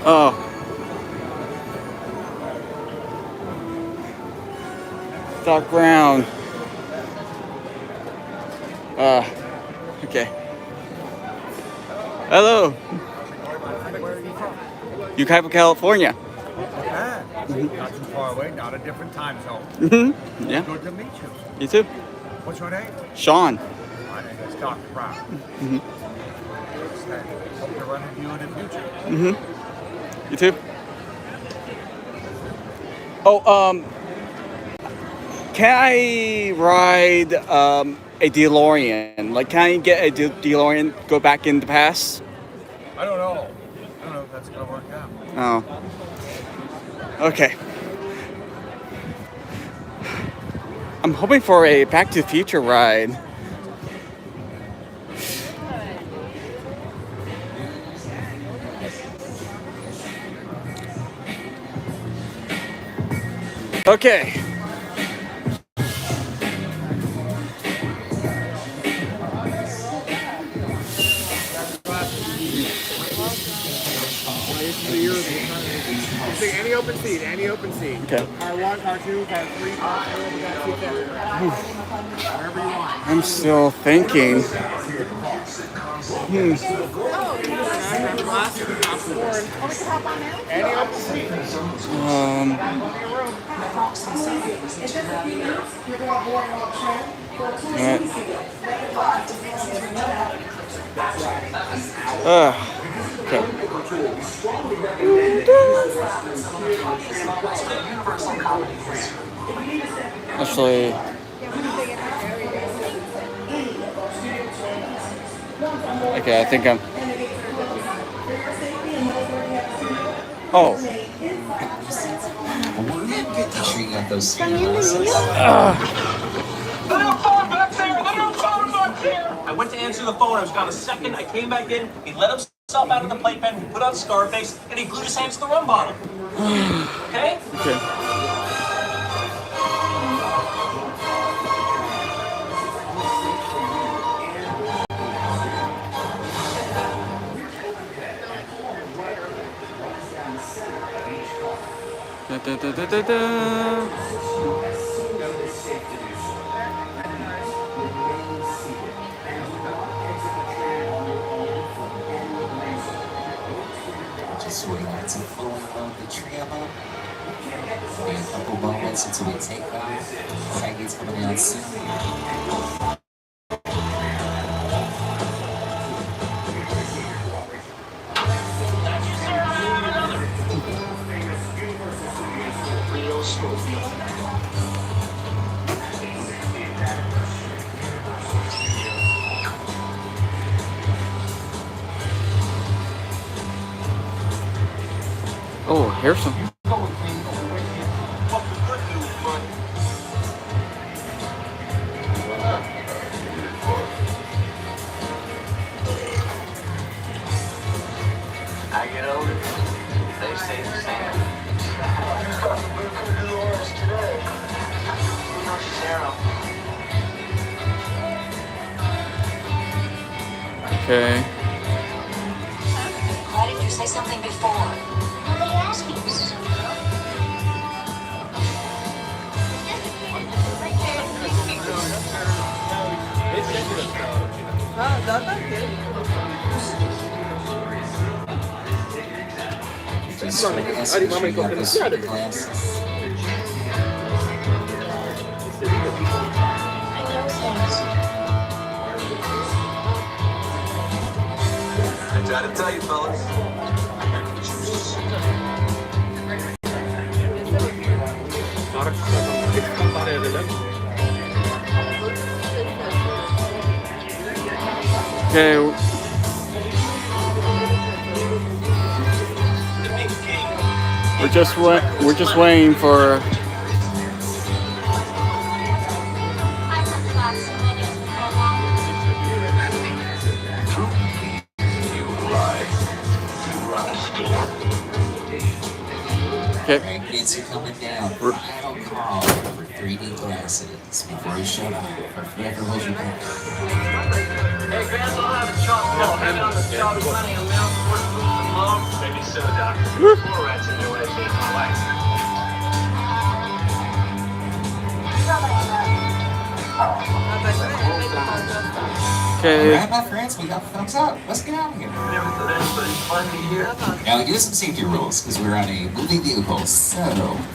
Oh. Dark brown. Okay. Hello. Ukipa, California. Not too far away, not a different time zone. Mm-hmm. Yeah. Good to meet you. You too. What's your name? Sean. My name is Dr. Brown. Mm-hmm. Hope to run into you in the future. Mm-hmm. You too. Oh, can I ride a DeLorean? Like, can I get a DeLorean, go back in the past? I don't know. I don't know if that's gonna work out. Oh. Okay. I'm hoping for a Back to the Future ride. Okay. Any open seat, any open seat. Okay. Car 1, car 2, car 3, car 4, we got seats everywhere. Wherever you want. I'm still thinking. Any open seat. Okay. Actually, okay, I think I'm. Oh. Sure you got those I went to answer the phone. I was gone a second. I came back in. He let himself out of the playpen. He put on Scarface, and he glued his hands to the rum bottle. Okay? Okay. Da, da, da, da, da, da. just relax and flow along the tram up. And a couple moments until we take off. Frankie's coming out soon. Oh, here's some. I get older, they stay the same. Okay. Why didn't you say something before? Nobody asked you. Ah, zaten değil. Just so we ask you to have those glasses. I tried to tell you, fellas. Okay, we're just waiting for. Okay. Right, gates are coming down. Final call for 3D glasses before you shut up or forever hold your breath. Hey, Grant, I'll have a chocolate. Maybe on the chocolate money and milk, some love. Maybe so, Doctor. Four rats in the way to my life. Okay. Alright, my friends, we got the thumbs up. Let's get out of here. Now, we do some safety rules because we're on a moving vehicle. So,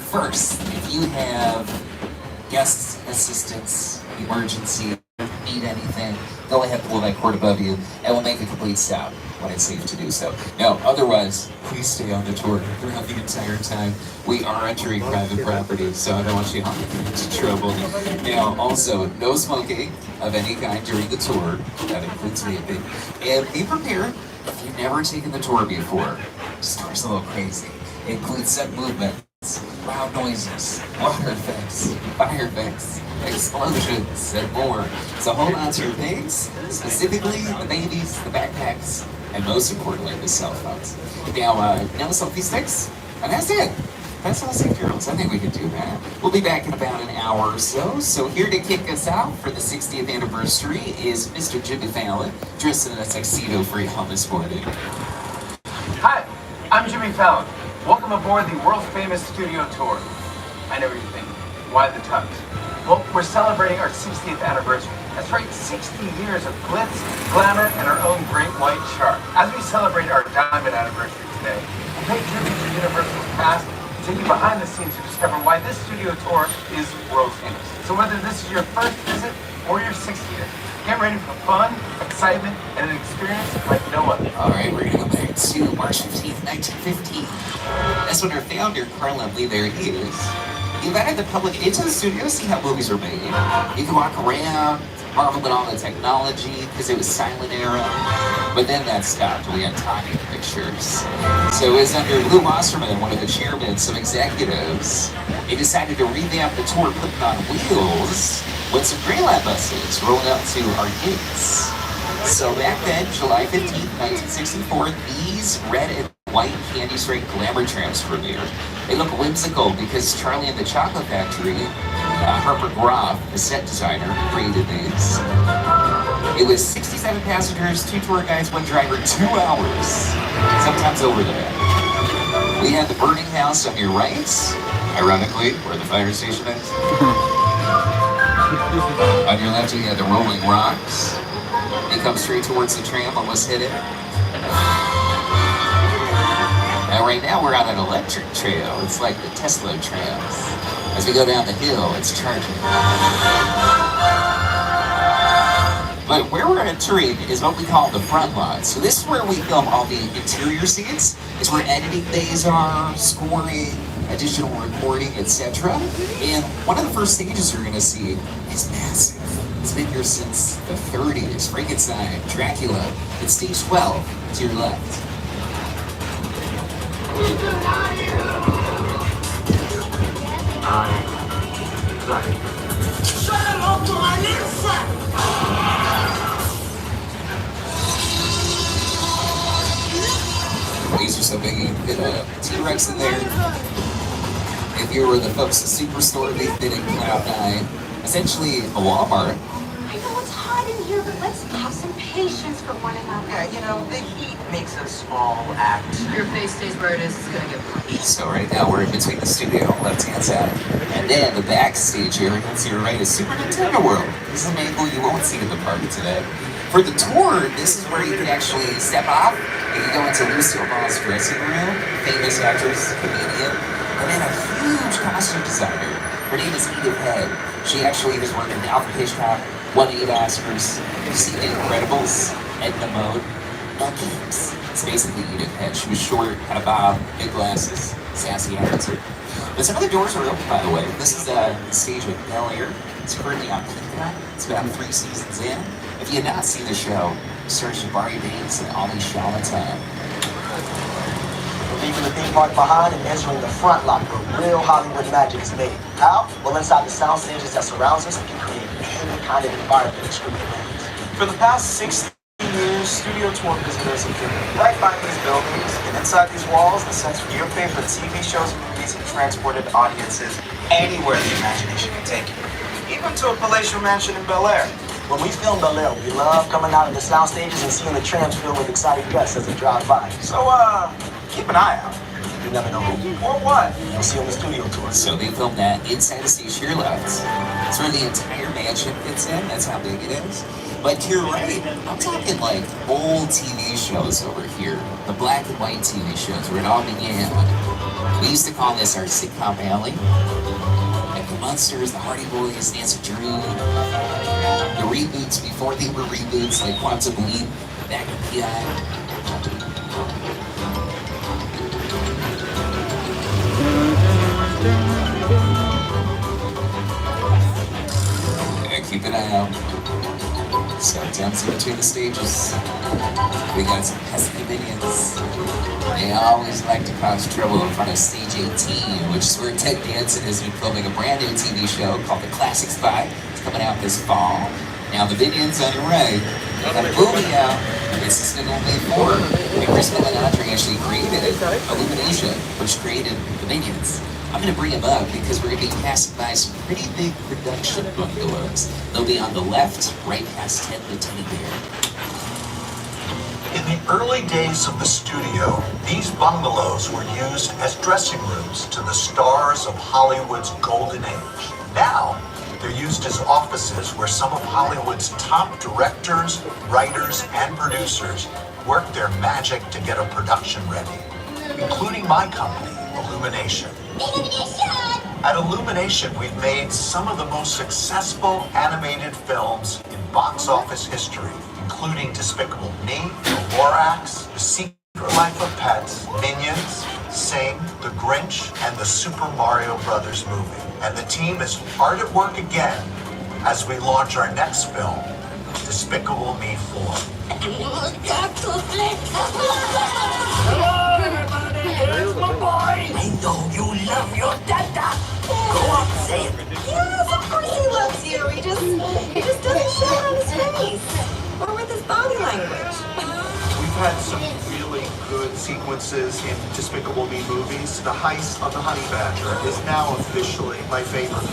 first, if you have guest assistance, emergency, need anything, go ahead and pull that cord above you, and we'll make a complete stop when it's safe to do so. Now, otherwise, please stay on the tour throughout the entire time. We are entering private property, so I don't want you into trouble. Now, also, no smoking of any kind during the tour. That includes vaping. And be prepared if you've never taken the tour before. This tour's a little crazy. It includes set movements, loud noises, water effects, fire effects, explosions, and more. So hold on to your things, specifically the babies, the backpacks, and most importantly, the cell phones. Now, no selfie sticks, and that's it. That's all safe, girls. I think we can do that. We'll be back in about an hour or so. So here to kick us out for the 60th anniversary is Mr. Jimmy Fallon, dressed in a tuxedo for y'all this morning. Hi, I'm Jimmy Fallon. Welcome aboard the world famous studio tour. I know what you're thinking. Why the tux? Well, we're celebrating our 60th anniversary. That's right, 60 years of glitz, glamour, and our own great white shark. As we celebrate our diamond anniversary today, we'll pay tribute to Universal's past and take you behind the scenes to discover why this studio tour is world famous. So whether this is your first visit or your 60th, get ready for fun, excitement, and an experience like no other. All right, we're gonna go back to March 15th, 1915. That's when our founder, Carl Lee, there he is. He invited the public into the studio to see how movies are made. You can walk around, marvel at all the technology, because it was silent era. But then that stopped. We had talking pictures. So it was under Lou Wasserman, one of the chairmen, some executives. He decided to revamp the tour, putting on wheels with some Greyland buses rolling up to our gates. So back then, July 15th, 1964, these red and white candy straight glamour trams premiered. They look whimsical because Charlie and the Chocolate Factory, Harper Groff, the set designer, created these. It was 67 passengers, 2 tour guides, 1 driver, 2 hours. Sometimes over that. We had the burning house on your right, ironically, where the fire station is. On your left, we had the Rolling Rocks. They come straight towards the tram, almost hit it. Now, right now, we're on an electric trail. It's like the Tesla trams. As we go down the hill, it's charging. But where we're entering is what we call the front lot. So this is where we film all the interior scenes. It's where editing bays are, scoring, additional recording, etc. And one of the first stages you're going to see is massive. It's been here since the 30s. Frankenstein, Dracula. It's stage 12 to your left. These are so big you can fit a T-Rex in there. If you were the folks at Superstore, they fit in Cloud 9. Essentially a Walmart. I know it's hot in here, but let's have some patience for one another. Yeah, you know, the heat makes us all act. Your face stays where it is, it's gonna get punched. So right now we're in between the studio, left-hand side, and then the backstage area to your right is Super Nintendo World. This is an angle you won't see in the park today. For the tour, this is where you can actually step off and you go into Lucille Ball's dressing room, famous actress, comedian, and then a huge costume designer. Her name is Edith Head. She actually has worked in Alfred Hitchcock, won 8 Oscars. You've seen The Incredibles, Edna Mode, Elle Keeps. It's basically Edith Head. She was short, had a bob, big glasses, sassy attitude. But some of the doors are open, by the way. This is the stage of Bel Air. It's currently on Backlot. It's about 3 seasons in. If you have not seen the show, search Barry Banks and Ollie Charlatan. Leaving the theme park behind and entering the front locker room. Real Hollywood magic is made. How? Well, inside the sound stages that surrounds us, we can create any kind of environment the screen demands. For the past 60 years, studio tour visitors have been right by these buildings, and inside these walls, the sets for your favorite TV shows and movies have transported audiences anywhere the imagination can take you. Even to a palatial mansion in Bel Air. When we film Bel Air, we love coming out of the sound stages and seeing the trams filled with excited guests as they drive by. So, keep an eye out. You never know who. Or what? You'll see on the studio tour. So they filmed that inside the stage to your left. It's where the entire mansion fits in. That's how big it is. But to your right, I'm talking like old TV shows over here. The black and white TV shows where it all began. We used to call this our sitcom alley. Like the Munsters, the Hardy Boys, Nancy Drew. The reboots before they were reboots, like Quantum Leap, back in PI. Keep an eye out. Sometimes in between the stages, we got some pesky minions. They always like to cause trouble in front of stage 18, which is where Ted Danson has been filming a brand new TV show called The Classic Spy. It's coming out this fall. Now the minions on your right, they got a movie out. This is going to be 4. And Chris Melanotri actually created Illumination, which created the minions. I'm going to bring them up because we're going to be passing by some pretty big production bungalows. They'll be on the left, right past Ted the Teddy Bear. In the early days of the studio, these bungalows were used as dressing rooms to the stars of Hollywood's golden age. Now, they're used as offices where some of Hollywood's top directors, writers, and producers work their magic to get a production ready, including my company, Illumination. At Illumination, we've made some of the most successful animated films in box office history, including Despicable Me, The Lorax, The Secret Life of Pets, Minions, Sing, The Grinch, and the Super Mario Brothers movie. And the team is hard at work again as we launch our next film, Despicable Me 4. Hello, everybody. Here's my boy. I know you love your dada. Go on, say it. Yes, of course he loves you. He just doesn't show it on his face or with his body language. We've had some really good sequences in Despicable Me movies. The heist of the Honey Badger is now officially my favorite.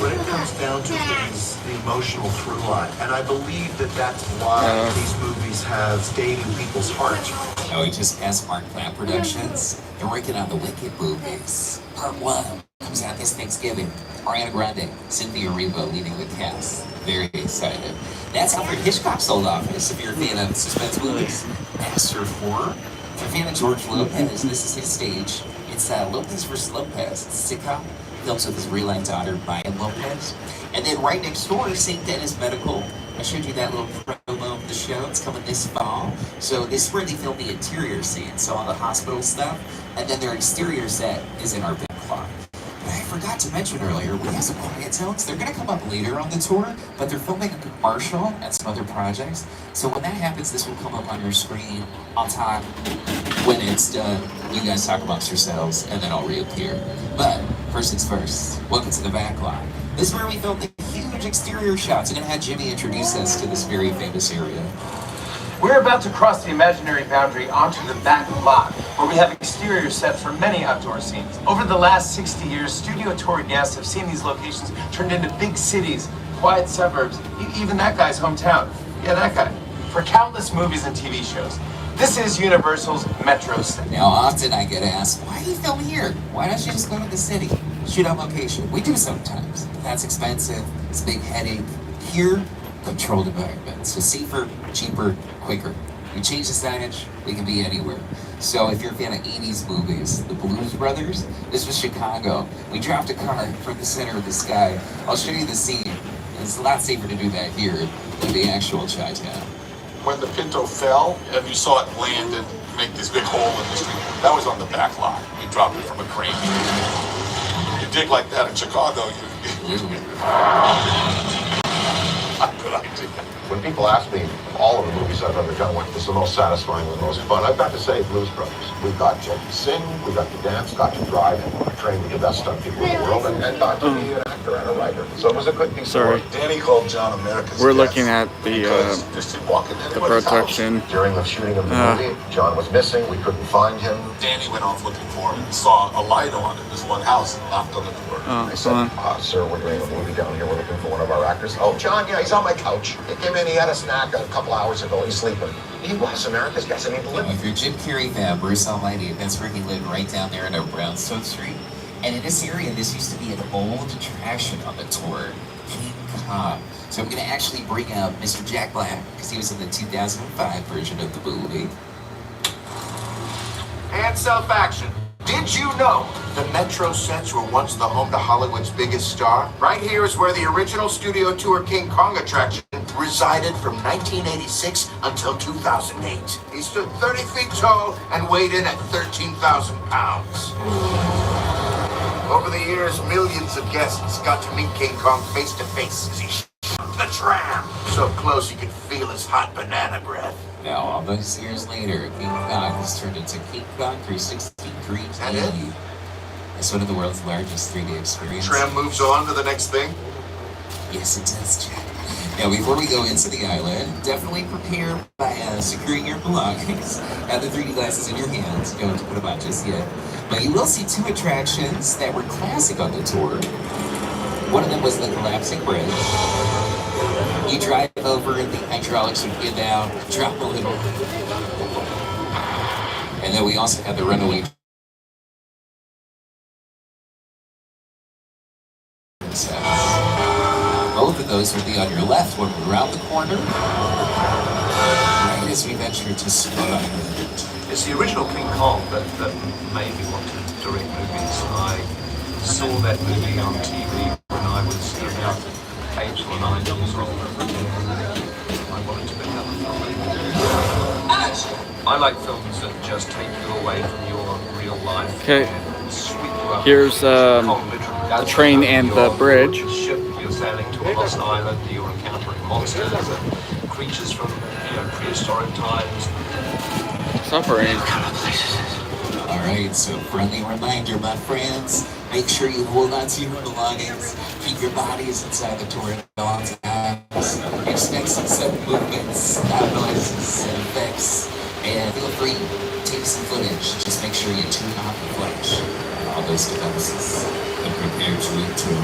When it comes down to things, the emotional through line, and I believe that that's why these movies have stayed in people's hearts. Now we just passed Mark Platt Productions. They're working on the Wicked movies. Part 1 comes out this Thanksgiving. Ariana Grande, Cynthia Erivo leading the cast. Very excited. That's Alfred Hitchcock's old office. If you're a fan of suspense movies, Master of Horror. If you're a fan of George Lopez, this is his stage. It's Lopez vs. Lopez. It's a sitcom. Films with his real-life daughter, Brian Lopez. And then right next door, St. Dennis Medical. I showed you that little promo of the show. It's coming this fall. So this is where they film the interior scene, so all the hospital stuff. And then their exterior set is in our Backlot. But I forgot to mention earlier, we have some quiet zones. They're going to come up later on the tour, but they're filming a commercial and some other projects. So when that happens, this will come up on your screen on top. When it's done, you guys talk amongst yourselves, and then I'll reappear. But first things first, welcome to the Backlot. This is where we filmed the huge exterior shots. I'm going to have Jimmy introduce us to this very famous area. We're about to cross the imaginary boundary onto the back lot, where we have exterior sets for many outdoor scenes. Over the last 60 years, studio tour guests have seen these locations turned into big cities, quiet suburbs, even that guy's hometown. Yeah, that guy. For countless movies and TV shows. This is Universal's Metro set. Now, often I get asked, why do you film here? Why don't you just go to the city? Shoot on location. We do sometimes. That's expensive. It's a big headache. Here, controlled environment. So safer, cheaper, quicker. We change the signage, we can be anywhere. So if you're a fan of 80s movies, the Blues Brothers, this was Chicago. We dropped a car from the center of the sky. I'll show you the scene. It's a lot safer to do that here than the actual Chi-Town. When the Pinto fell and you saw it land and make this big hole in the street, that was on the Backlot. We dropped it from a crane. You dig like that in Chicago, good idea. When people ask me, all of the movies I've ever done, what was the most satisfying and the most fun, I've got to say Blues Brothers. We got to sing, we got to dance, got to drive, and train with the best stunt people in the world, and got to be an actor and a writer. So it was a good piece of work. Danny called John America's We're Guest looking at the protection. During the shooting of the movie, John was missing, we couldn't find him. Danny went off looking for him and saw a light on in this one house and knocked on the door. I said, sir, we're doing a movie down here, we're looking for one of our actors. Oh, John, yeah, he's on my couch. He came in, he had a snack a couple hours ago, he's sleeping. He was America's Guest. I mean, If you're Jim Carrey fan, Bruce Almighty, that's where he lived, right down there in Brownstone Street. And in this area, this used to be an old attraction on the tour, King Kong. So I'm going to actually bring out Mr. Jack Black, because he was in the 2005 version of the movie. And self-action. Did you know the Metro sets were once the home to Hollywood's biggest star? Right here is where the original studio tour King Kong attraction resided from 1986 until 2008. He stood 30 feet tall and weighed in at 13,000 pounds. Over the years, millions of guests got to meet King Kong face to face as he shot the tram. So close you could feel his hot banana breath. Now, all those years later, King Kong has turned into King Kong 360 3D. It's one of the world's largest 3D experiences. Tram moves on to the next thing? Yes, it does, Jack. Now, before we go into the island, definitely prepare by securing your belongings. Have the 3D glasses in your hands. Don't have to put them on just yet. But you will see two attractions that were classic on the tour. One of them was the collapsing bridge. You drive over and the hydraulics would get down, drop a little. And then we also have the runaway both of those would be on your left when we're around the corner, right as we venture to Snow Island. It's the original King Kong that made me want to direct movies. I saw that movie on TV when I was about 8 or 9 years old. I wanted to become a filmmaker. I like films that just take you away from your real life. Okay. And sweep you up. Here's the train and the bridge. You're sailing to a lost island, you're encountering monsters and creatures from prehistoric times. Suffering. Alright, so friendly reminder, my friends. Make sure you hold on to your belongings. Keep your bodies inside the tour at all times. Expect some sudden movements, loud noises, and effects. And feel free to take some footage. Just make sure you tune off the flash on all those devices. And prepare to enter.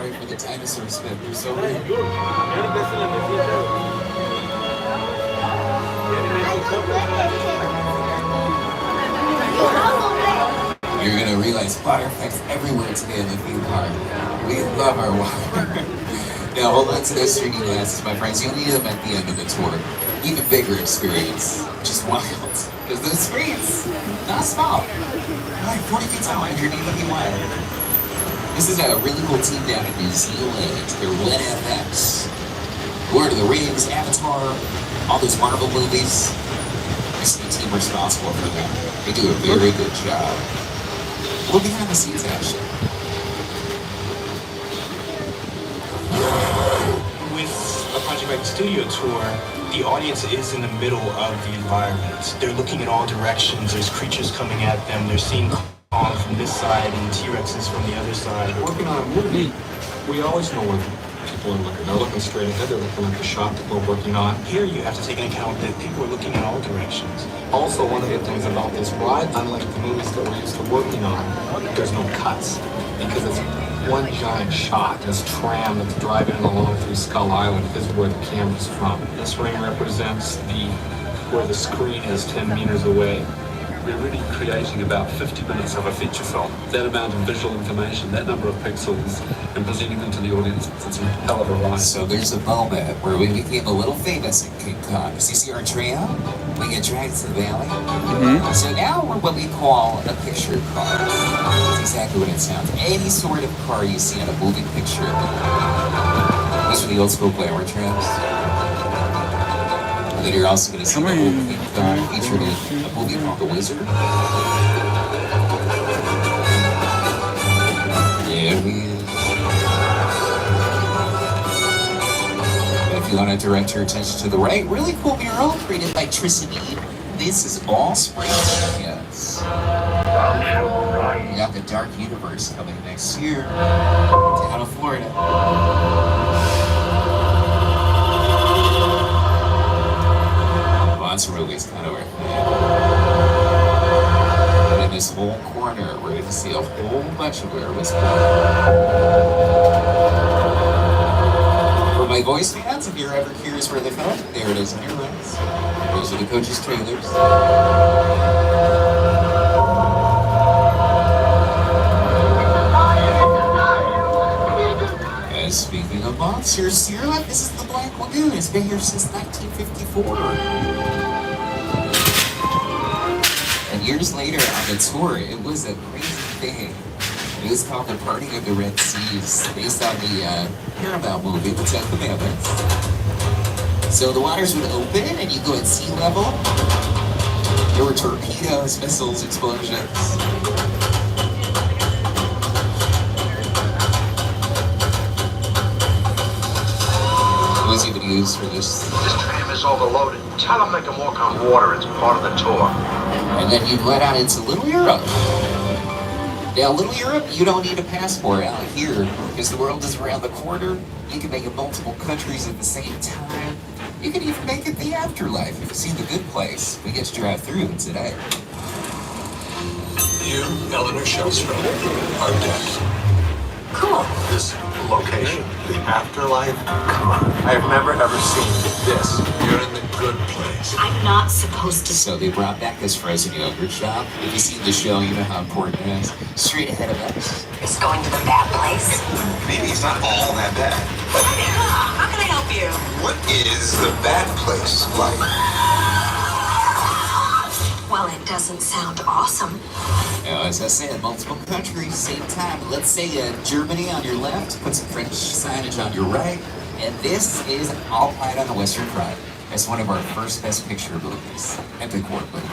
sorry for the dinosaur spin. They're so weird. You're gonna realize water effects everywhere today in the theme park. We love our water. Now hold on to those 3D glasses, my friends. You'll need them at the end of the tour. Even bigger experience. Just wild. Because those screens, not small. Like 40 feet tall, 180 wide. This is a really cool team down in New Zealand. They're Red FX. Lord of the Rings, Avatar, all those Marvel movies. This is the team responsible for them. They do a very good job. We'll behind the scenes action. With a project like the studio tour, the audience is in the middle of the environment. They're looking in all directions. There's creatures coming at them. They're seeing Kong from this side and T-Rexes from the other side. Working on a movie, we always know where people are looking. They're looking straight ahead. They're looking at the shot that we're working on. Here you have to take into account that people are looking in all directions. Also, one of the things about this ride, unlike the movies that we're used to working on, there's no cuts. Because it's one giant shot. This tram that's driving along through Skull Island is where the camera's from. This ring represents where the screen is 10 meters away. We're really creating about 50 minutes of a feature film. That amount of visual information, that number of pixels, and presenting them to the audience, it's a hell of a ride. So there's a moment where we became a little famous in King Kong. You see our tram? We get dragged to the valley. So now we're what we call a picture car. That's exactly what it sounds. Any sort of car you see on a moving picture. These are the old school glamour trams. And then you're also going to see the movie featured in a movie called The Wizard. There he is. And if you want to direct your attention to the right, really cool mural created by Tristan. This is all spray yes. We got the Dark Universe coming next year down to Florida. Monster movies kind of worth it. And in this whole corner, we're going to see a whole bunch of Where Was For my voice fans, if you're ever curious where they filmed, there it is on your list. Those are the coaches' trailers. And speaking of monsters, to your left, this is the Black Lagoon. It's been here since 1954. Years later on the tour, it was a crazy thing. It was called The Parting of the Red Seas, based on the Paramount movie, The Ten Commandments. So the waters would open and you go at sea level. There were torpedoes, missiles, explosions. It was even used for this. This tram is overloaded. Tell them they can walk on water. It's part of the tour. And then you'd let out into Little Europe. Now, Little Europe, you don't need a passport out here because the world is around the corner. You can make it multiple countries at the same time. You can even make it the afterlife. If you've seen The Good Place, we get to drive through today. You, Eleanor Shellstrom, are dead. Cool. This location, the afterlife, come on. I have never ever seen this. You're in the good place. I'm not supposed to. So they brought back this frozen yogurt shop. If you see the show, you know how important it is. Straight ahead of us. It's going to the bad place. Maybe it's not all that bad. How can I help you? What is the bad place like? Well, it doesn't sound awesome. Now, as I said, multiple countries, same time. Let's say Germany on your left, put some French signage on your right, and this is All Quiet on the Western Front. It's one of our first Best Picture movies, epic war movie.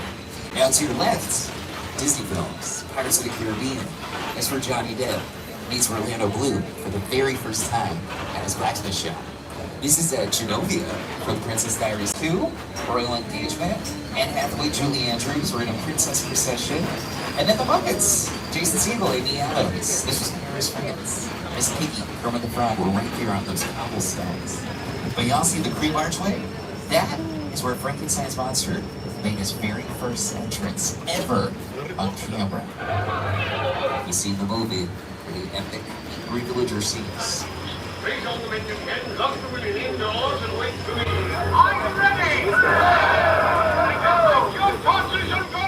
Now to your left, Disney films, Pirates of the Caribbean. That's where Johnny Depp meets Orlando Bloom for the very first time at his blacksmith shop. This is Genovia from Princess Diaries 2, Royal Engagement, Anne Hathaway, Julie Andrews were in a princess procession, and then the Muppets, Jason Segel, Amy Adams. This was Paris, France. Miss Piggy, Kermit the Frog were right there on those cobblestones. But y'all see the cream archway? That is where Frankenstein's monster made his very first entrance ever on camera. You see the movie, for the epic Revillager scenes. Please all the men you can lock the women indoors and wait for me. I'm ready! Go! Your torches and go!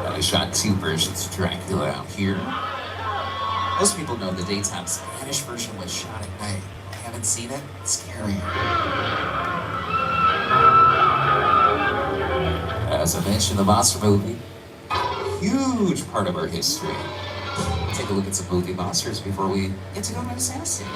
I shot 2 versions of Dracula out here. Most people know the daytime Spanish version was shot at night. Haven't seen it? It's scary. As I mentioned, the monster movie, huge part of our history. Take a look at some movie monsters before we get to go to assassin.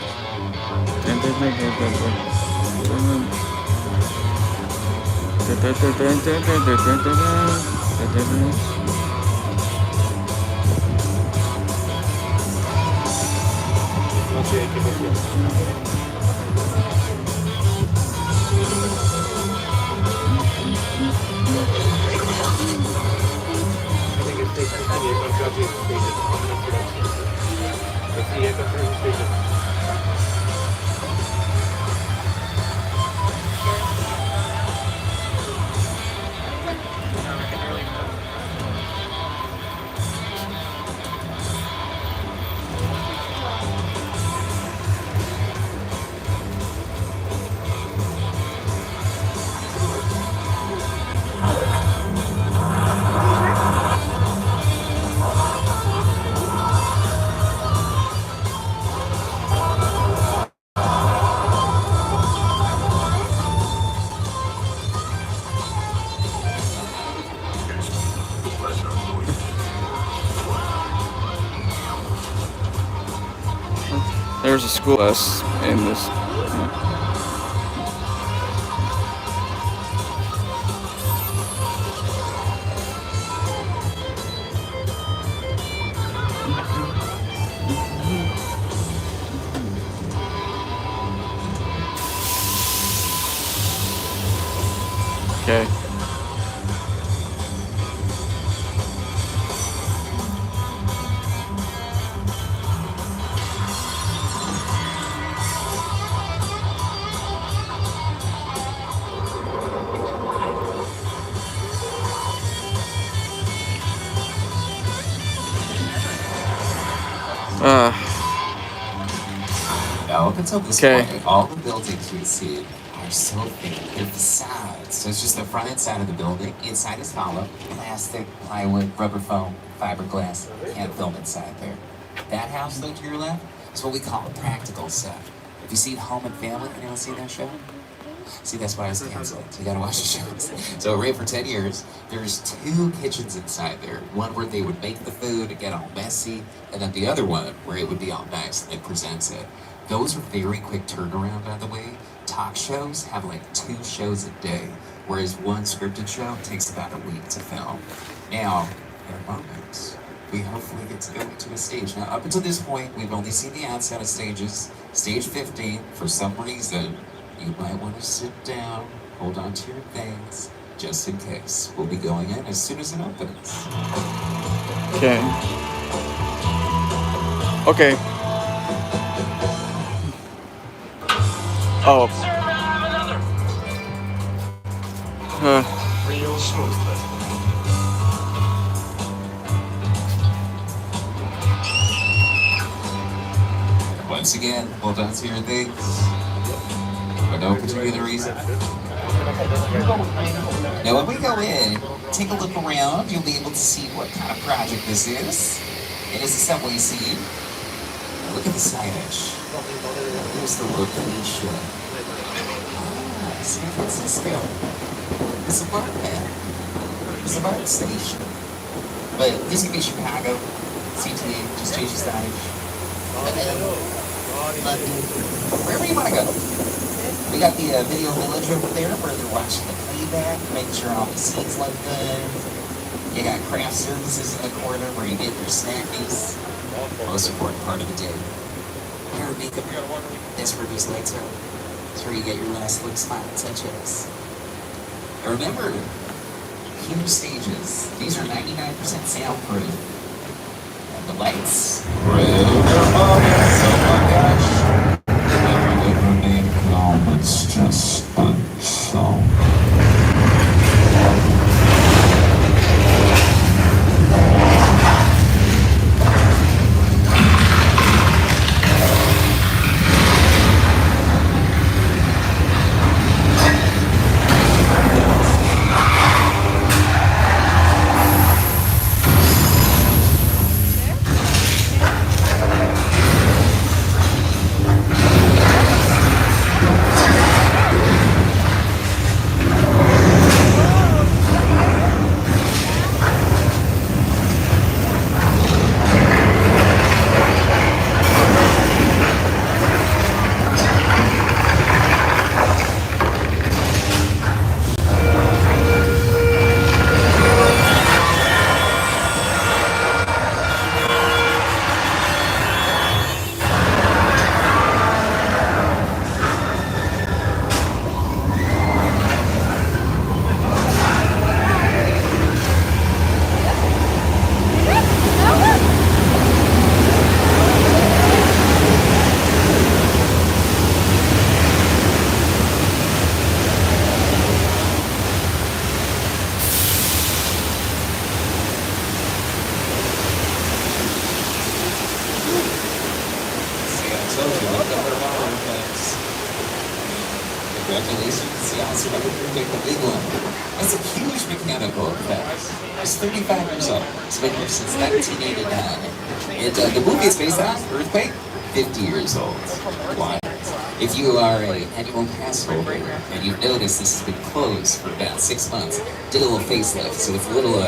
There's a school bus in this. Okay. Now, up until this point, all the buildings we see are so big. They're facades. So it's just the front and side of the building. Inside is hollow. Plastic, plywood, rubber foam, fiberglass. Can't film inside there. That house though to your left is what we call a practical set. Have you seen Home and Family? Anyone see that show? See, that's why I was canceling. So you gotta watch the shows. So right for 10 years, there's 2 kitchens inside there. One where they would make the food and get all messy, and then the other one where it would be all nice and it presents it. Those are very quick turnaround, by the way. Talk shows have like 2 shows a day, whereas one scripted show takes about a week to film. Now, in a moment, we hopefully get to go into a stage. Now, up until this point, we've only seen the outside of stages. Stage 15, for some reason, you might want to sit down, hold on to your things, just in case. We'll be going in as soon as it opens. Okay. Okay. Oh. Real smooth. Once again, hold on to your things. For no particular reason. Now when we go in, take a look around, you'll be able to see what kind of project this is. It is a subway scene. Now look at the signage. Here's the location. Ah, San Francisco. It's a bar man. It's a bar station. But this could be Chicago, CTA, just change the signage. And then London, wherever you want to go. We got the video village over there where they're watching the playback, making sure all the scenes look good. You got craft services in the corner where you get your snackies. Most important part of the day. Hair and makeup. That's where these lights are. That's where you get your last look smile touches. And remember, huge stages. These are 99% soundproof. And the lights. It's just a song. Congratulations, you also have to pick the big one. That's a huge mechanical effect. It's 35 years old. It's been here since 1989. The movie is based on Earthquake, 50 years old. Why? If you are an annual pass holder and you've noticed this has been closed for about 6 months, did a little facelift, so it's a little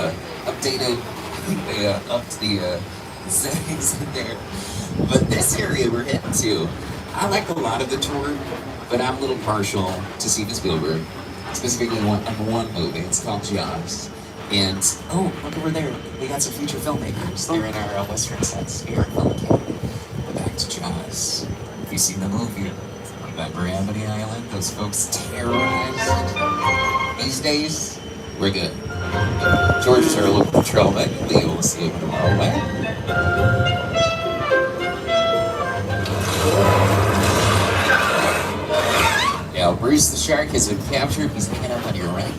updated. They upped the settings in there. But this area we're heading to, I like a lot of the tour, but I'm a little partial to Steven Spielberg, specifically one movie. It's called Jaws. And, oh, look over there. We got some future filmmakers. They're in our Western sets here at Film Academy. We're back to Jaws. If you've seen the movie, remember Amity Island? Those folks terrorized. These days, we're good. George is our local patrolman. Leo will see him tomorrow, man. Now, Bruce the Shark has been captured. He's hanging up on your right.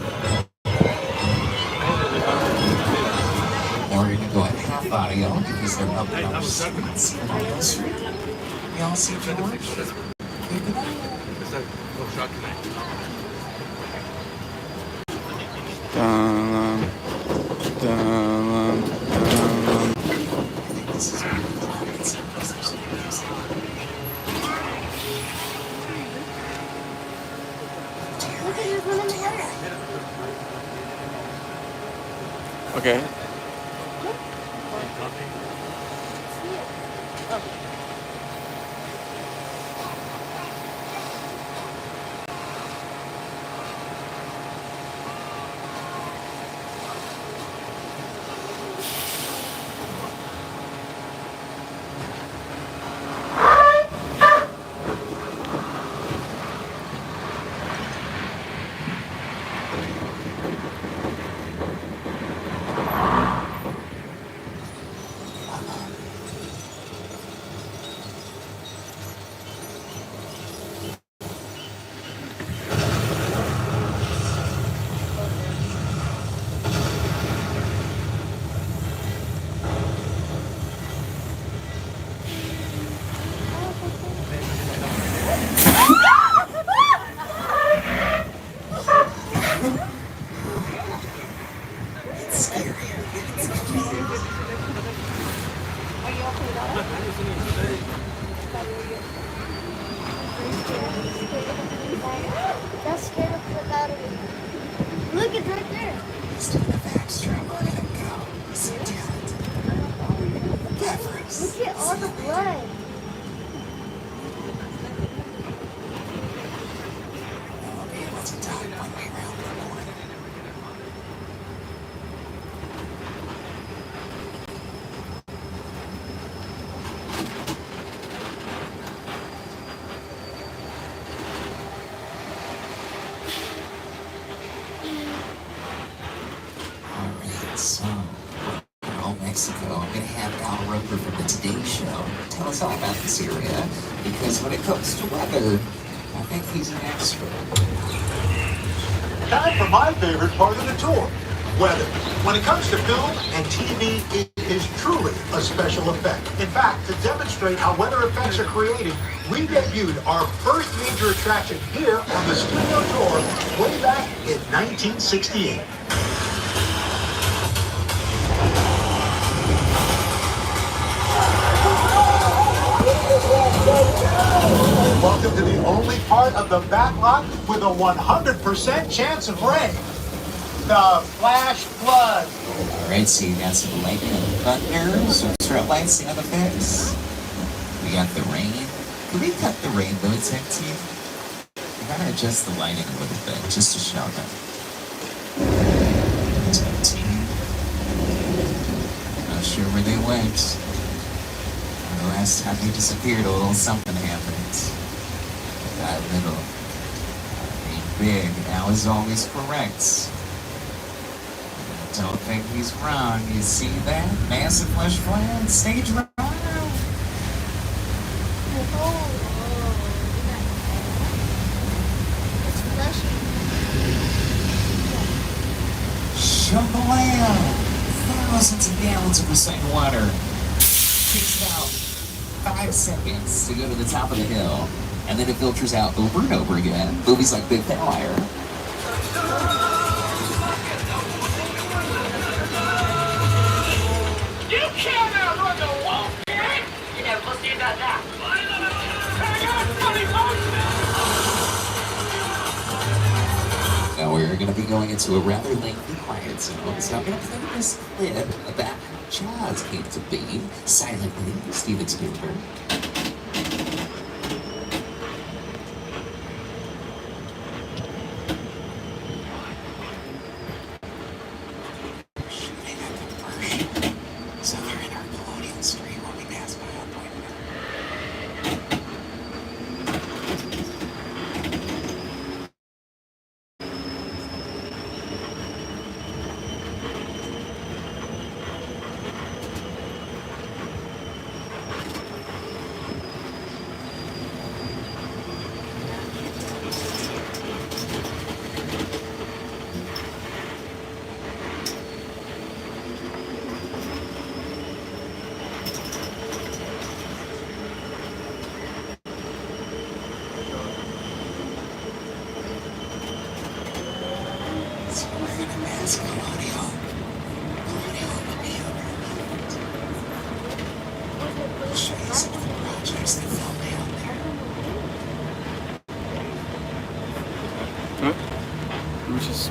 Or you're going to go at half audio because they're up on the streets. We all see George. Okay. That's scared of the battery. Look, it's right there. He's doing a backstrap. We're gonna go. He's so talented. Look at all the blood. I'll be able to die one way around the board. So, Mexico, I'm going to have Al Roker from the Today Show tell us all about this area, because when it comes to weather, I think he's an expert. Time for my favorite part of the tour, weather. When it comes to film and TV, it is truly a special effect. In fact, to demonstrate how weather effects are created, we debuted our first major attraction here on the studio tour way back in 1968. Welcome to the only part of the backlot with a 100% chance of rain. The flash flood. Alright, so you got some lightning and thunder, some strobe lights, sound effects. We got the rain. Can we cut the rainbow tech team? We gotta adjust the lighting a little bit, just to show them. Tech team. Not sure where they went. The last time they disappeared, a little something happened. That little. Big. Al is always correct. Don't think he's wrong. You see that? Massive flash flood, stage run. Chocolam! Thousands of gallons of recycled water. Takes about 5 seconds to go to the top of the hill. and then it filters out over and over again. Movies like Big Fat Liar. You can't outrun the wolf, kid! You know, we'll see about that. Hang on, funny folks! Now we're going to be going into a rather lengthy quiet zone, so I'm going to play this clip about how jazz came to be, silently, Steven Spielberg. So they're in our colonial street when we pass by our point. Which is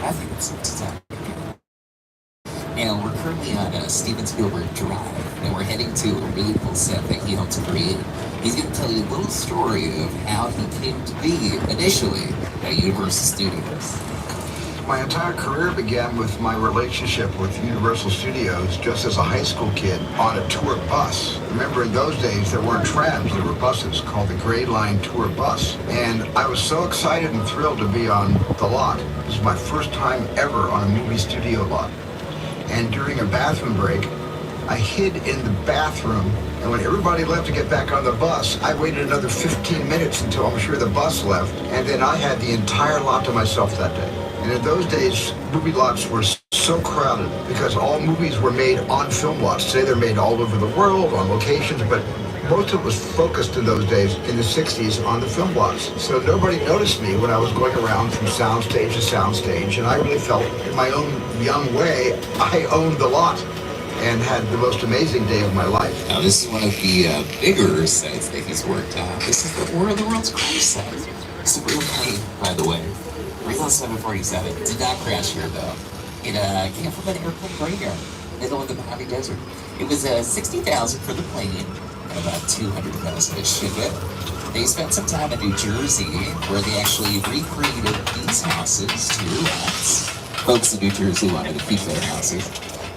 I think it's time. And we're currently on Steven Spielberg Drive, and we're heading to a really cool set that he helped to create. He's going to tell you a little story of how he came to be initially at Universal Studios. My entire career began with my relationship with Universal Studios just as a high school kid on a tour bus. Remember, in those days, there weren't trams, there were buses called the Gray Line Tour Bus. And I was so excited and thrilled to be on the lot. It was my first time ever on a movie studio lot. And during a bathroom break, I hid in the bathroom, and when everybody left to get back on the bus, I waited another 15 minutes until I'm sure the bus left, and then I had the entire lot to myself that day. And in those days, movie lots were so crowded because all movies were made on film lots. Today they're made all over the world, on locations, but most of it was focused in those days, in the 60s, on the film lots. So nobody noticed me when I was going around from soundstage to soundstage, and I really felt, in my own young way, I owned the lot and had the most amazing day of my life. Now this is one of the bigger sets that he's worked on. This is the War of the Worlds crash set. It's a real plane, by the way. Real 747. Did not crash here though. It came from an airplane graveyard, middle of the Mojave Desert. It was $60,000 for the plane and about $200,000 to ship it. They spent some time in New Jersey where they actually recreated these houses to lots. Folks in New Jersey wanted to keep their houses.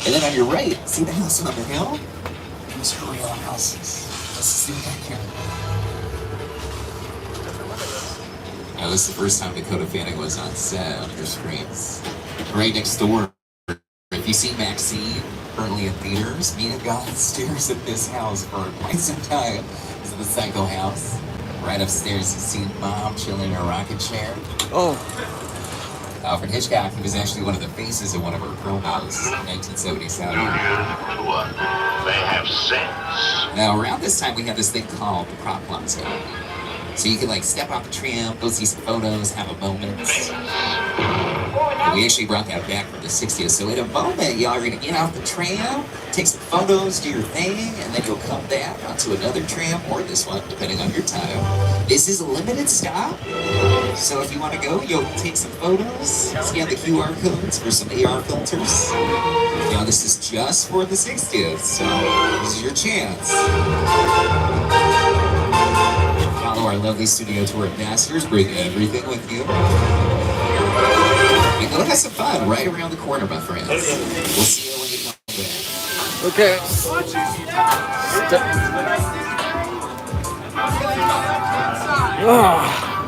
And then on your right, see the house on the hill? Those are real houses. Let's see back here. Now, this is the first time Dakota Fanning was on set on your screens. Right next door, if you see Maxine currently in theaters, Mina got stares at this house for quite some time. This is the Psycho house. Right upstairs, you see Mom chilling in her rocket chair. Oh. Alfred Hitchcock, he was actually one of the faces of one of her promos in 1977. They have sense. Now, around this time, we had this thing called the Prop Plaza. So you could, like, step off the tram, go see some photos, have a moment. And we actually brought that back from the 60s. So in a moment, y'all are going to get off the tram, take some photos, do your thing, and then you'll come back onto another tram or this one, depending on your time. This is a limited stop. So if you want to go, you'll take some photos, scan the QR codes for some AR filters. Now this is just for the 60th, so this is your chance. Follow our lovely studio tour ambassadors, bring everything with you. And go have some fun right around the corner, my friends. We'll see you when you come back. Okay.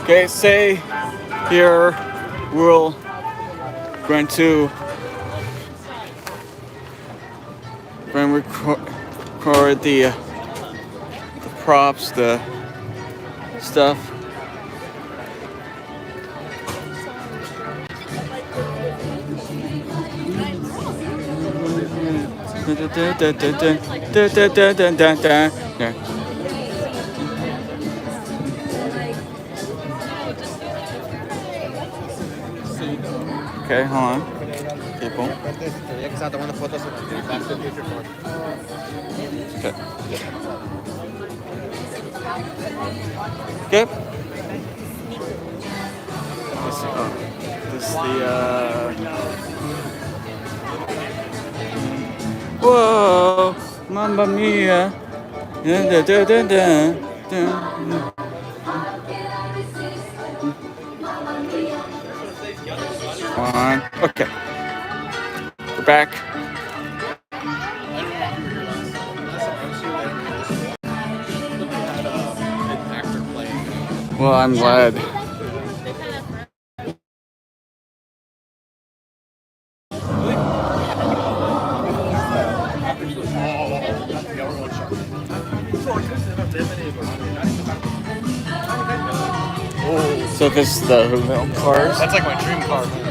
Okay, say here we're going to record the props, the stuff. Okay, hold on. People. Okay. Okay. This is the whoa, mamma mia. Da, da, da, da, da. On. Okay. We're back. Well, I'm glad. So this is the little cars? That's like my dream car, man.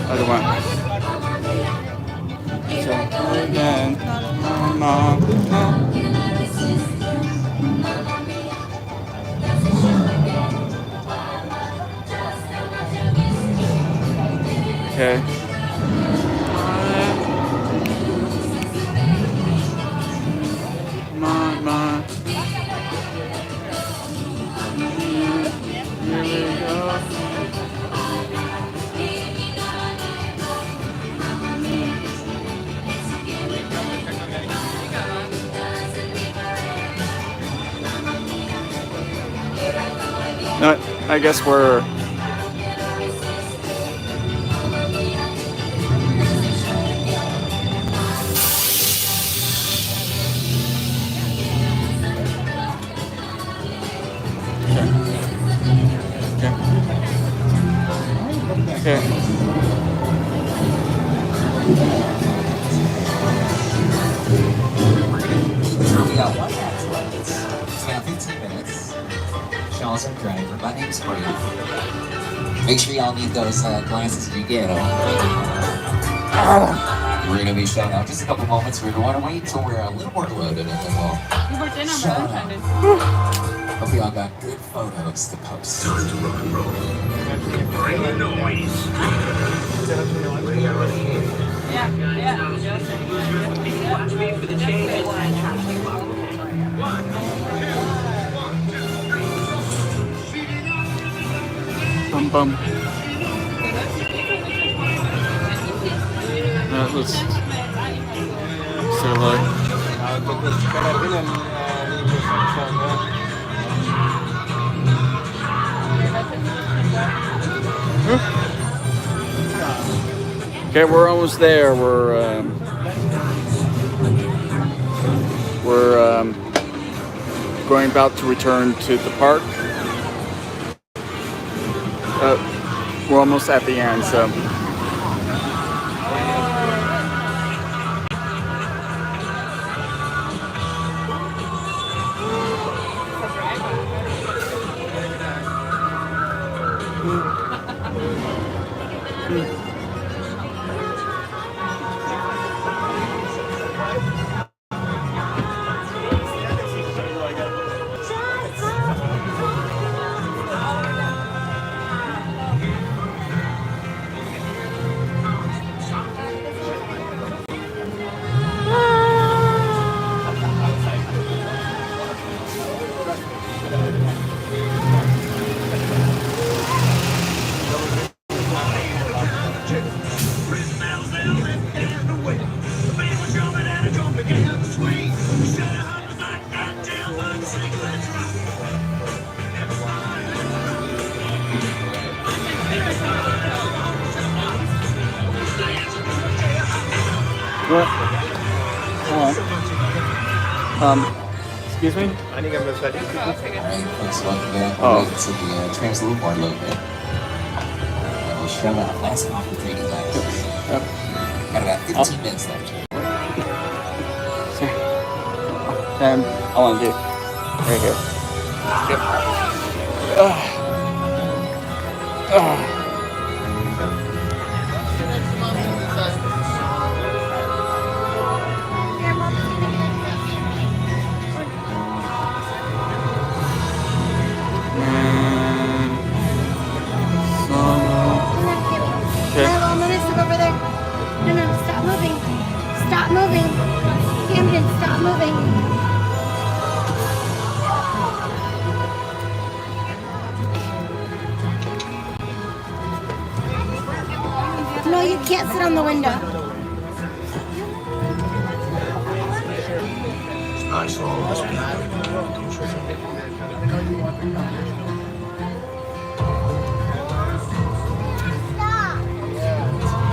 Other one. So then, mom. Okay. Mama. Here we go. No, I guess we're okay. So we got one act left. It's about 15 minutes. Shaw's our driver. My name's Brady. Make sure y'all need those glasses when you get them. We're going to be showing out just a couple moments. We're going to want to wait until we're a little more loaded and then we'll show out. Hope y'all got good photos to post. Time to rock and roll. Bring the noise. We are here. Watch me for the change. Bum bum. That was so low. Okay, we're almost there. We're going about to return to the park. We're almost at the end, so. What? Hold on. Excuse me? Alright, folks, welcome back. Oh. We're to the Trans Loop Bar logo. We'll show that last off with 3D glasses. Got about 15 minutes left. Then I want to do right here. Yep. Okay. Milo, I'm gonna sit over there. No, stop moving. Stop moving. Camden, stop moving. No, you can't sit on the window. It's nice all this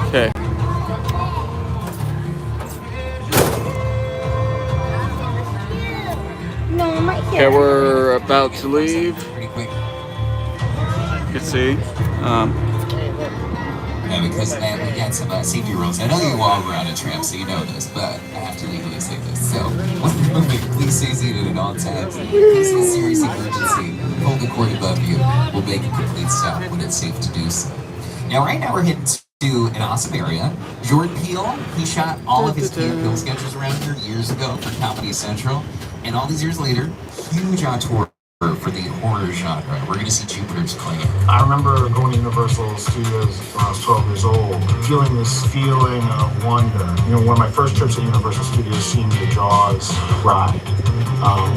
Okay. No, I'm right Okay, here. we're about to leave. You can see. Yeah, because of that, we got some safety rules. I know you all were on a tram, so you know this, but I have to legally say this. So, when you're moving, please stay seated at all times. In case of a serious emergency, hold the cord above you. We'll make a complete stop when it's safe to do so. Now, right now, we're heading to an awesome area. Jordan Peele, he shot all of his Key and Peele sketches around here years ago for Comedy Central. And all these years later, huge auteur for the horror genre. We're going to see Jupiter's Claim. I remember going to Universal Studios when I was 12 years old, feeling this feeling of wonder. You know, one of my first trips at Universal Studios seeing the Jaws ride.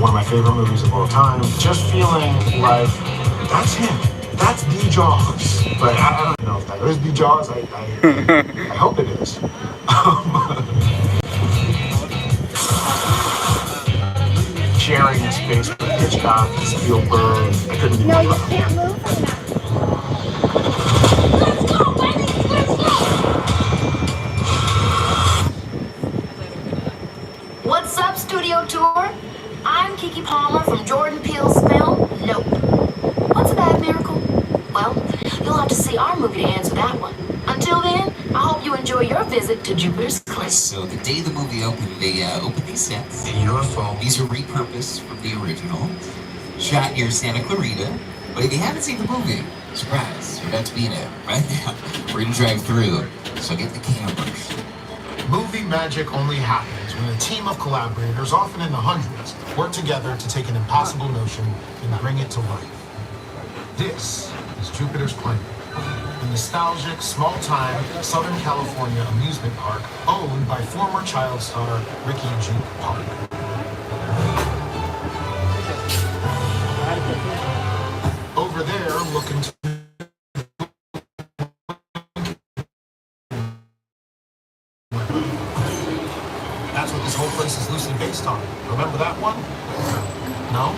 One of my favorite movies of all time. Just feeling like, that's him. That's the Jaws. But I don't know if that is the Jaws. I hope it is. Sharing a space with Hitchcock, Spielberg, I couldn't be more proud. You can't move. What's up, Studio Tour? I'm Kiki Palmer from Jordan Peele's film, Nope. What's a bad miracle? Well, you'll have to see our movie to answer that one. Until then, I hope you enjoy your visit to Jupiter's Claim. So the day the movie opened, they opened these sets. The UFO. These are repurposed from the original. Shot near Santa Clarita. But if you haven't seen the movie, surprise, you're about to be in it right now. We're gonna drive through, so get the cameras. Movie magic only happens when a team of collaborators, often in the hundreds, work together to take an impossible notion and bring it to life. This is Jupiter's Claim, a nostalgic, small-time Southern California amusement park owned by former child star Ricky Juke Park. Over there, looking to that's what this whole place is loosely based on. Remember that one? No?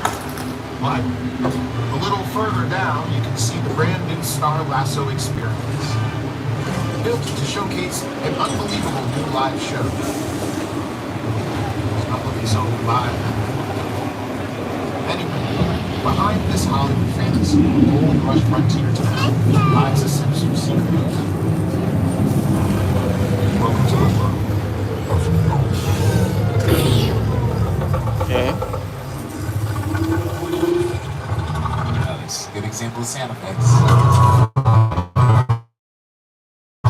Why? A little further down, you can see the brand new Star Lasso experience. Built to showcase an unbelievable new live show. It's not looking so live. Anyway, behind this Hollywood fantasy, Gold Rush frontier town, lies a sinister secret. Welcome to the world. Okay. That's a good example of sound effects.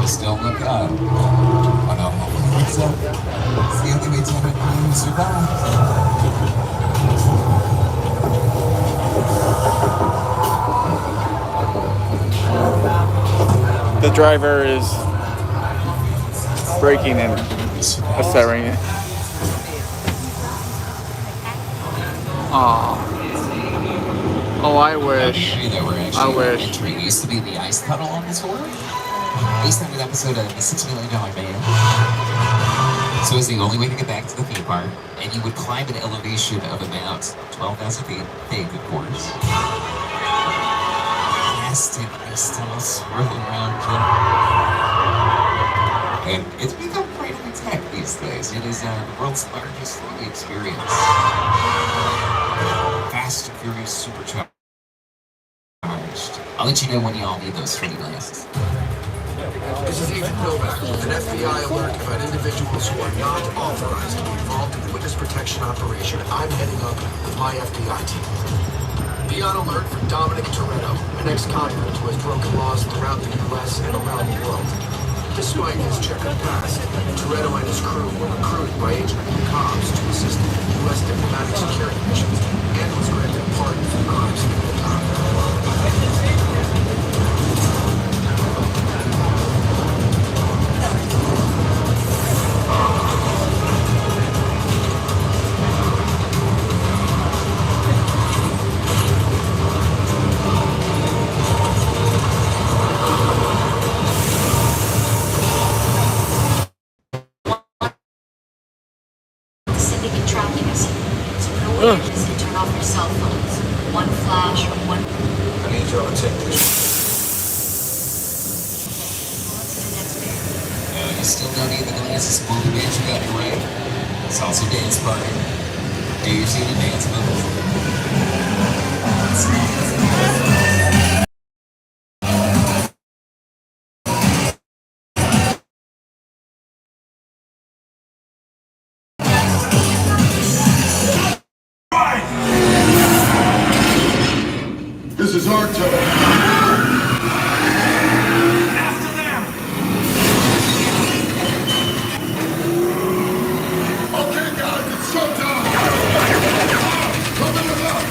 Just don't look up. Oh no, it's up. It's the only way to survive. The driver is braking and accelerating it. Aww. Oh, I wish. I wish. It used to be the ice tunnel on this tour. Based on an episode of The $6 Million Man. So it's the only way to get back to the theme park, and you would climb an elevation of about 12,000 feet, fake, of course. Plastic ice tunnels swirling around you. And it's become quite an tech these these days. It is the world's largest 3D experience. Fast and Furious Supercharged. I'll let you know when you all need those 3D glasses. This is Agent Novak with an FBI alert about individuals who are not authorized to be involved in the witness protection operation I'm heading up with my FBI team. Be on alert for Dominic Toretto, an ex-convict who has broken laws throughout the U.S. and around the world. Despite his checkered past, Toretto and his crew were recruited by Agent Cobbs to assist in U.S. diplomatic security missions and was granted a pardon for crimes he had done. Syndicate tracking us. So no way agents can turn off their cell phones. One flash or one... I need y'all to take this. You still don't need the glasses. Movie dance, you got it right. It's also dance party. Do you see the dance moves? This is our turn. After them! Okay, guys, it's showtime. Coming up.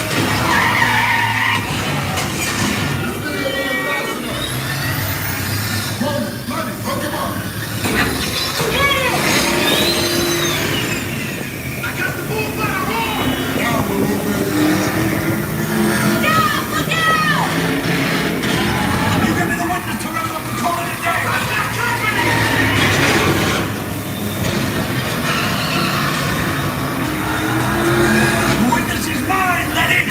I got the bull fire on! You give me the witness to run up and call it a day! I'm not company! The witness is mine, let it!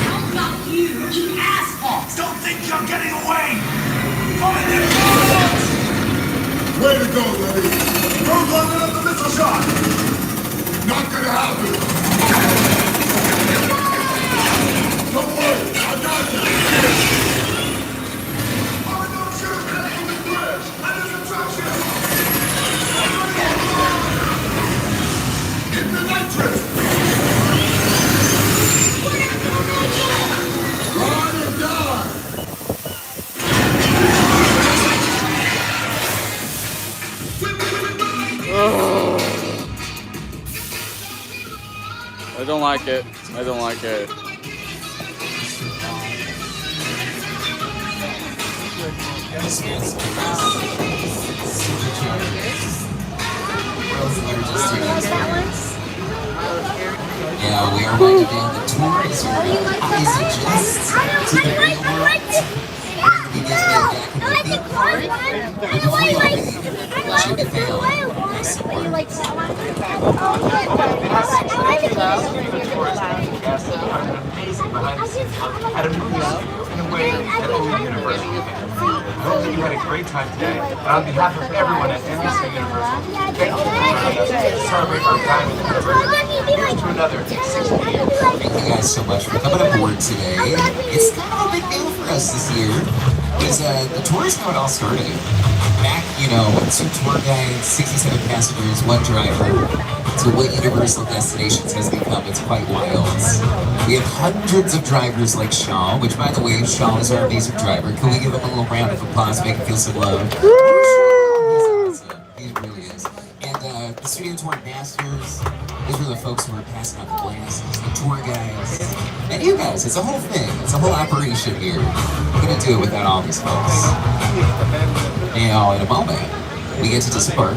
How about you assholes? Don't think you're getting away! Find them guards! Way to go, Letty. Who's lining up the missile shot? Not gonna happen. Don't worry, I got you. Oh, don't shoot! That's the bridge! Under construction! Get the nitrous! Ride or die! I don't like it. I don't like it. Yeah, we are winding down the tour. Is it just to the real world? We get back in the part. But before you leave, should it fail, nice support. Amazing behind the scenes look at a movie in a way that only Universal can. I hope that you had a great time today, and on behalf of everyone at NBC Universal, thank you for joining us to celebrate our time with Universal. Here's to another 60 years. Thank you guys so much for coming aboard today. It's kind of a big deal for us this year, because the tour is how it all started. Back, 2 tour guides, 67 passengers, 1 driver. So what Universal Destinations has become, it's quite wild. We have hundreds of drivers like Shaw, which, by the way, Shaw is our amazing driver. Can we give him a little round of applause, make him feel some love? He's awesome. He really is. And the studio tour ambassadors, those were the folks who were passing out the glasses, the tour guys, and you guys. It's a whole thing. It's a whole operation here. We couldn't do it without all these folks. Now, in a moment, we get to disappear.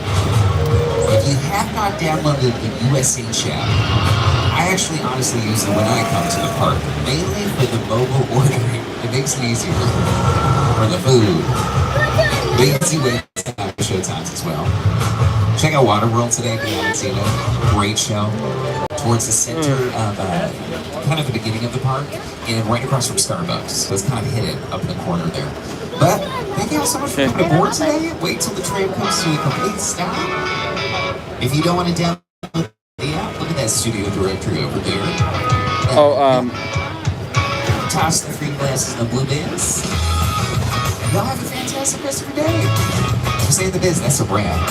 If you have not downloaded the USH app, I actually honestly use it when I come to the park, mainly for the mobile ordering. It makes it easier for the food. But you can see wait showtimes as well. Check out Waterworld today if you haven't seen it. Great show. Towards the center of, kind of the beginning of the park, and right across from Starbucks. So it's kind of hidden up in the corner there. But thank you all so much for coming aboard today. Wait till the tram comes to a complete stop. If you don't want to download the app, look at that studio directory over there. Toss the free glasses and the blue bins. And y'all have a fantastic rest of your day. Just say the biz, that's a brand.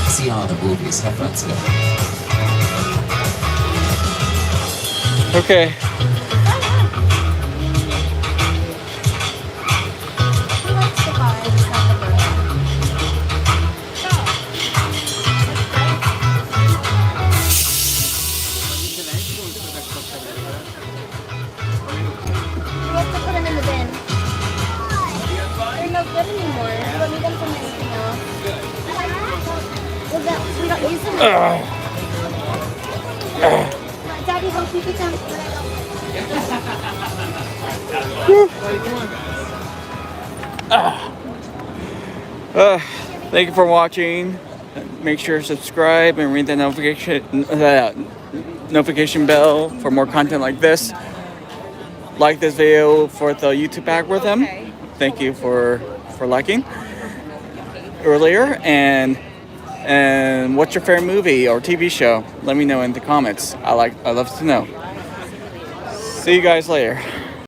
See y'all in the movies. Have fun today. Okay. We have to put them in the bin. They're no good anymore. We don't need them for anything else. Well, we don't use them anymore. Daddy, help you get down. Thank you for watching. Make sure to subscribe and ring the notification bell for more content like this. Like this video for the YouTube algorithm. Thank you for liking earlier. And what's your favorite movie or TV show? Let me know in the comments. I love to know. See you guys later.